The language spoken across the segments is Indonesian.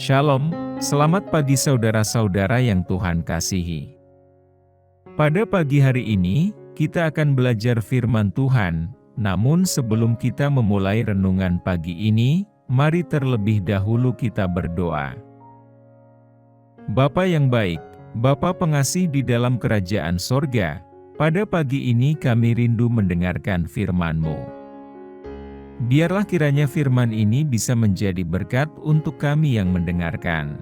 Shalom, selamat pagi saudara-saudara yang Tuhan kasihi. Pada pagi hari ini, kita akan belajar firman Tuhan, namun sebelum kita memulai renungan pagi ini, mari terlebih dahulu kita berdoa. Bapa yang baik, Bapa pengasih di dalam kerajaan sorga, pada pagi ini kami rindu mendengarkan firman-Mu. Biarlah kiranya firman ini bisa menjadi berkat untuk kami yang mendengarkan.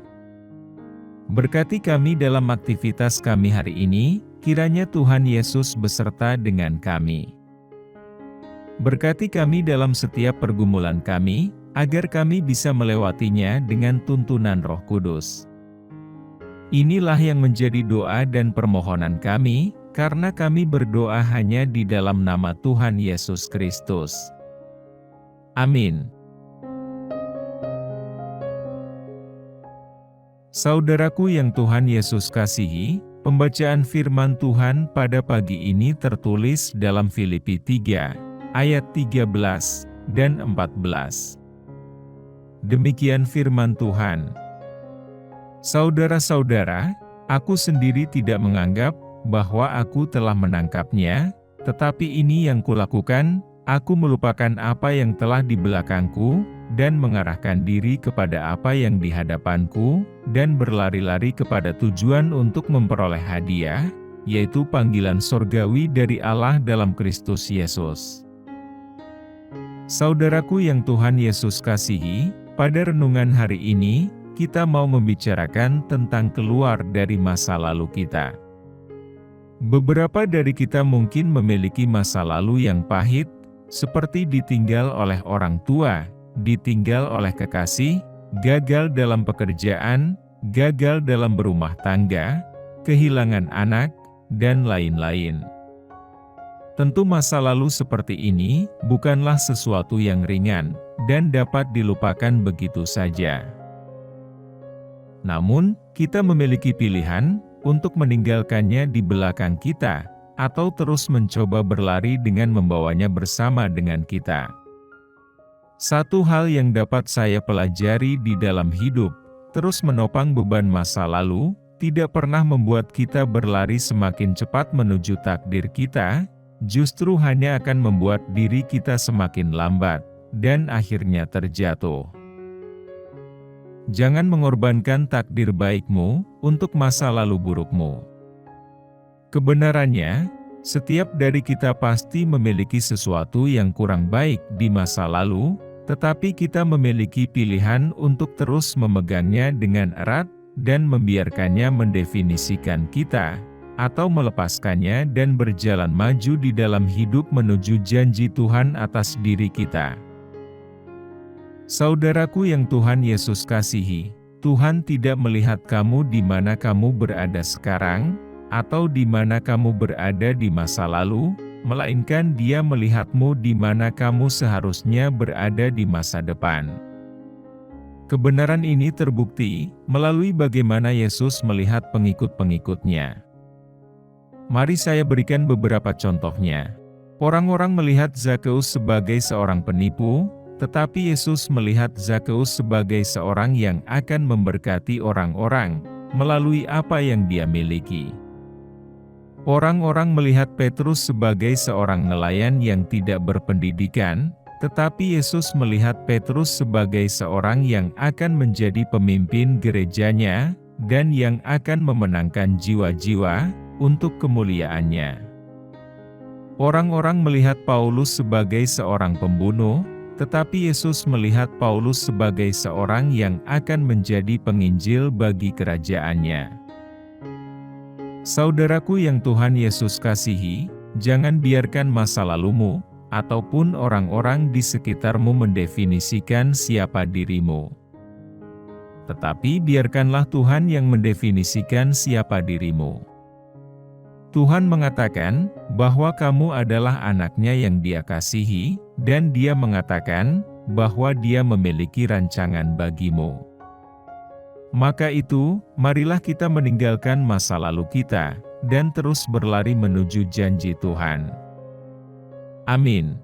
Berkati kami dalam aktivitas kami hari ini, kiranya Tuhan Yesus beserta dengan kami. Berkati kami dalam setiap pergumulan kami, agar kami bisa melewatinya dengan tuntunan Roh Kudus. Inilah yang menjadi doa dan permohonan kami, karena kami berdoa hanya di dalam nama Tuhan Yesus Kristus. Amin. Saudaraku yang Tuhan Yesus kasihi, pembacaan firman Tuhan pada pagi ini tertulis dalam Filipi 3, ayat 13 dan 14. Demikian firman Tuhan. Saudara-saudara, aku sendiri tidak menganggap bahwa aku telah menangkapnya, tetapi ini yang kulakukan, aku melupakan apa yang telah di belakangku, dan mengarahkan diri kepada apa yang di hadapanku, dan berlari-lari kepada tujuan untuk memperoleh hadiah, yaitu panggilan sorgawi dari Allah dalam Kristus Yesus. Saudaraku yang Tuhan Yesus kasihi, pada renungan hari ini, kita mau membicarakan tentang keluar dari masa lalu kita. Beberapa dari kita mungkin memiliki masa lalu yang pahit, seperti ditinggal oleh orang tua, ditinggal oleh kekasih, gagal dalam pekerjaan, gagal dalam berumah tangga, kehilangan anak, dan lain-lain. Tentu masa lalu seperti ini bukanlah sesuatu yang ringan, dan dapat dilupakan begitu saja. Namun, kita memiliki pilihan untuk meninggalkannya di belakang kita, atau terus mencoba berlari dengan membawanya bersama dengan kita. Satu hal yang dapat saya pelajari di dalam hidup, terus menopang beban masa lalu, tidak pernah membuat kita berlari semakin cepat menuju takdir kita, justru hanya akan membuat diri kita semakin lambat, dan akhirnya terjatuh. Jangan mengorbankan takdir baikmu untuk masa lalu burukmu. Kebenarannya, setiap dari kita pasti memiliki sesuatu yang kurang baik di masa lalu, tetapi kita memiliki pilihan untuk terus memegangnya dengan erat, dan membiarkannya mendefinisikan kita, atau melepaskannya dan berjalan maju di dalam hidup menuju janji Tuhan atas diri kita. Saudaraku yang Tuhan Yesus kasihi, Tuhan tidak melihat kamu di mana kamu berada sekarang, atau di mana kamu berada di masa lalu, melainkan Dia melihatmu di mana kamu seharusnya berada di masa depan. Kebenaran ini terbukti melalui bagaimana Yesus melihat pengikut-pengikutnya. Mari saya berikan beberapa contohnya. Orang-orang melihat Zakheus sebagai seorang penipu, tetapi Yesus melihat Zakheus sebagai seorang yang akan memberkati orang-orang melalui apa yang dia miliki. Orang-orang melihat Petrus sebagai seorang nelayan yang tidak berpendidikan, tetapi Yesus melihat Petrus sebagai seorang yang akan menjadi pemimpin gerejanya, dan yang akan memenangkan jiwa-jiwa untuk kemuliaannya. Orang-orang melihat Paulus sebagai seorang pembunuh, tetapi Yesus melihat Paulus sebagai seorang yang akan menjadi penginjil bagi kerajaannya. Saudaraku yang Tuhan Yesus kasihi, jangan biarkan masa lalumu, ataupun orang-orang di sekitarmu mendefinisikan siapa dirimu. Tetapi biarkanlah Tuhan yang mendefinisikan siapa dirimu. Tuhan mengatakan bahwa kamu adalah anaknya yang Dia kasihi, dan Dia mengatakan bahwa Dia memiliki rancangan bagimu. Maka itu, marilah kita meninggalkan masa lalu kita, dan terus berlari menuju janji Tuhan. Amin.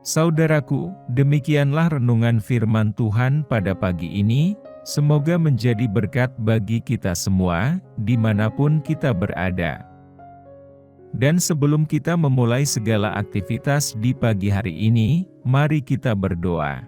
Saudaraku, demikianlah renungan firman Tuhan pada pagi ini. Semoga menjadi berkat bagi kita semua, dimanapun kita berada. Dan sebelum kita memulai segala aktivitas di pagi hari ini, mari kita berdoa.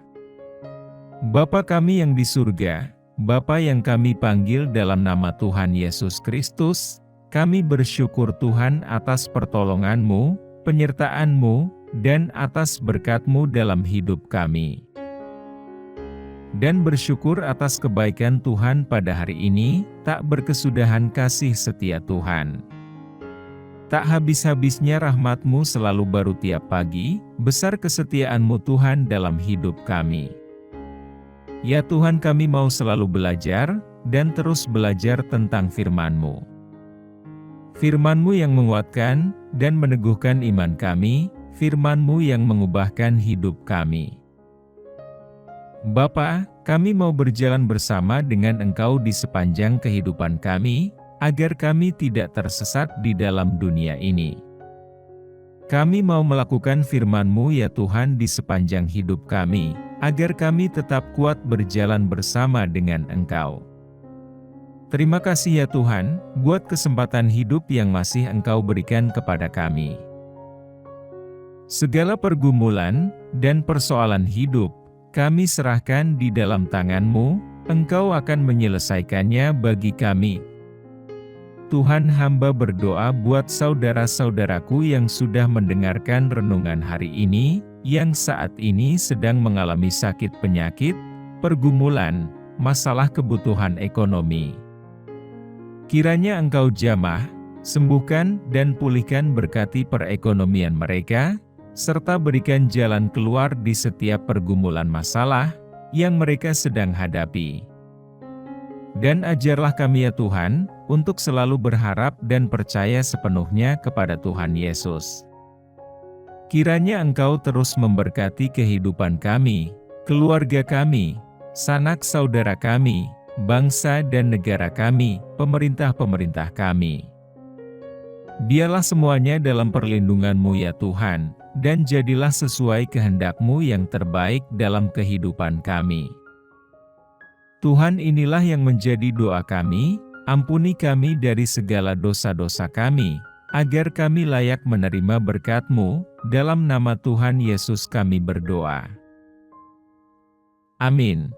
Bapa kami yang di surga, Bapa yang kami panggil dalam nama Tuhan Yesus Kristus, kami bersyukur Tuhan atas pertolongan-Mu, penyertaan-Mu, dan atas berkat-Mu dalam hidup kami. Dan bersyukur atas kebaikan Tuhan pada hari ini, tak berkesudahan kasih setia Tuhan. Tak habis-habisnya rahmat-Mu selalu baru tiap pagi, besar kesetiaan-Mu Tuhan dalam hidup kami. Ya Tuhan, kami mau selalu belajar, dan terus belajar tentang firman-Mu. Firman-Mu yang menguatkan, dan meneguhkan iman kami, firman-Mu yang mengubahkan hidup kami. Bapa, kami mau berjalan bersama dengan Engkau di sepanjang kehidupan kami, agar kami tidak tersesat di dalam dunia ini. Kami mau melakukan firman-Mu ya Tuhan di sepanjang hidup kami, agar kami tetap kuat berjalan bersama dengan Engkau. Terima kasih ya Tuhan, buat kesempatan hidup yang masih Engkau berikan kepada kami. Segala pergumulan dan persoalan hidup, kami serahkan di dalam tangan-Mu, Engkau akan menyelesaikannya bagi kami. Tuhan, hamba berdoa buat saudara-saudaraku yang sudah mendengarkan renungan hari ini, yang saat ini sedang mengalami sakit penyakit, pergumulan, masalah kebutuhan ekonomi. Kiranya Engkau jamah, sembuhkan dan pulihkan berkati perekonomian mereka, serta berikan jalan keluar di setiap pergumulan masalah yang mereka sedang hadapi. Dan ajarlah kami ya Tuhan, untuk selalu berharap dan percaya sepenuhnya kepada Tuhan Yesus. Kiranya Engkau terus memberkati kehidupan kami, keluarga kami, sanak saudara kami, bangsa dan negara kami, pemerintah-pemerintah kami. Biarlah semuanya dalam perlindungan-Mu ya Tuhan, dan jadilah sesuai kehendak-Mu yang terbaik dalam kehidupan kami. Tuhan, inilah yang menjadi doa kami, ampuni kami dari segala dosa-dosa kami, agar kami layak menerima berkat-Mu, dalam nama Tuhan Yesus kami berdoa. Amin.